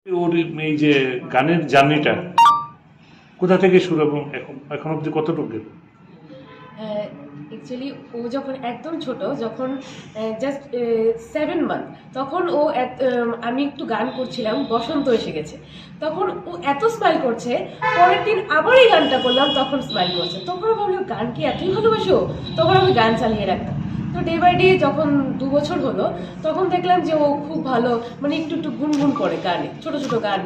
ওর এই যে গানের জার্নিটা কোথা থেকে শুরু এবং এখন অব্দি কতটুকু গেল? অ্যাকচুয়ালি ও যখন একদম ছোট, যখন জাস্ট 7 মান্থ, তখন আমি একটু গান করছিলাম, বসন্ত এসে গেছে, তখন ও এত স্মাইল করছে। পরের দিন আবার এই গানটা করলাম, তখন স্মাইল করছে। তখন ভাবলাম গান কি এতই ভালোবাসো, তখন আমি গান চালিয়ে রাখতাম। তো ডে বাই ডে যখন 2 বছর হলো, তখন দেখলাম যে ও খুব ভালো, মানে একটু একটু গুনগুন করে গানে, ছোট ছোট গান,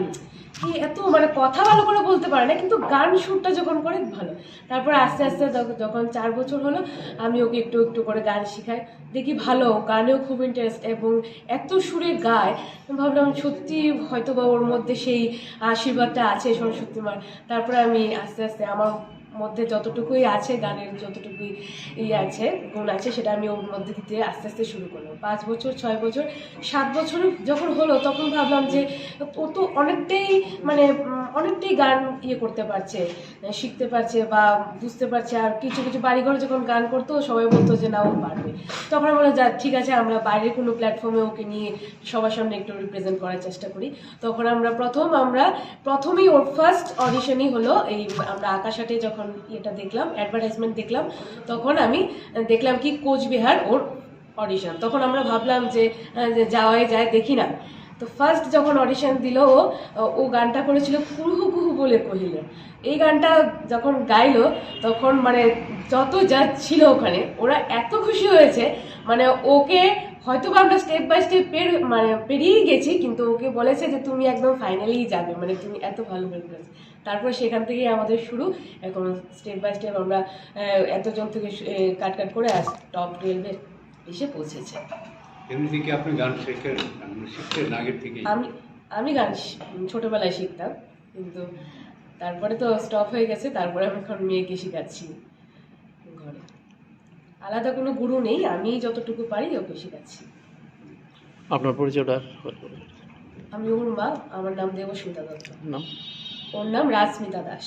কি এত মানে কথা ভালো করে বলতে পারে না, কিন্তু গান সুরটা যখন করে ভালো। তারপর আস্তে আস্তে যখন 4 বছর হলো, আমি ওকে একটু একটু করে গান শেখাই, দেখি ভালো, গানেও খুব ইন্টারেস্ট এবং এত সুরে গায়। আমি ভাবলাম সত্যি হয়তো বা ওর মধ্যে সেই আশীর্বাদটা আছে সরস্বতী মার। তারপরে আমি আস্তে আস্তে আমার মধ্যে যতটুকুই আছে, গানের যতটুকুই আছে, গুণ আছে, সেটা আমি ওর মধ্যে দিতে আস্তে আস্তে শুরু করলাম। 5 বছর, 6 বছর, 7 বছর যখন হলো, তখন ভাবলাম যে ও তো অনেকটাই মানে অনেকটাই গান করতে পারছে, শিখতে পারছে বা বুঝতে পারছে। আর কিছু কিছু বাড়িঘরে যখন গান করতো, সবাই বলতো যে না, ও পারবে। তখন আমরা যা ঠিক আছে, আমরা বাইরের কোনো প্ল্যাটফর্মে ওকে নিয়ে সবার সামনে একটু রিপ্রেজেন্ট করার চেষ্টা করি। তখন আমরা প্রথমেই ওর ফার্স্ট অডিশনই হলো এই, আমরা আকাশাটে যখন দেখলাম, অ্যাডভার্টাইজমেন্ট দেখলাম, তখন আমি দেখলাম কি কোচবিহার ওর অডিশন। তখন আমরা ভাবলাম যে যাওয়াই যায়, দেখি না। তো ফার্স্ট যখন অডিশন দিল, ও গানটা করেছিল কুহু কুহু বলে কহিল। এই গানটা যখন গাইলো, তখন মানে যত যা ছিল ওখানে, ওরা এত খুশি হয়েছে। মানে ওকে হয়তো বা আমরা স্টেপ বাই স্টেপ পেরিয়েই গেছি, কিন্তু ওকে বলেছে যে তুমি একদম ফাইনালেই যাবে, মানে তুমি এত ভালো করেছো। তারপর সেখান থেকেই আমাদের শুরু। এখন স্টেপ বাই স্টেপ আমরা এতজন থেকে কাট কাট করে আজ টপ 12-এ এসে পৌঁছেছে। এমনি থেকে আপনি গান শিখতেন আগের থেকে? আমি গান ছোটবেলায় শিখতাম, কিন্তু তারপরে তো স্টপ হয়ে গেছে। তারপরে আমি এখন মেয়েকে শেখাচ্ছি ঘরে। আলাদা কোনো গুরু নেই, আমি যতটুকু পারি ওকে শেখাচ্ছি। আপনার পরিচয়টা? আমি ওর মা, আমার নাম দেবস্মিতা দত্ত। নাম? ওর নাম রাজস্মিতা দাস।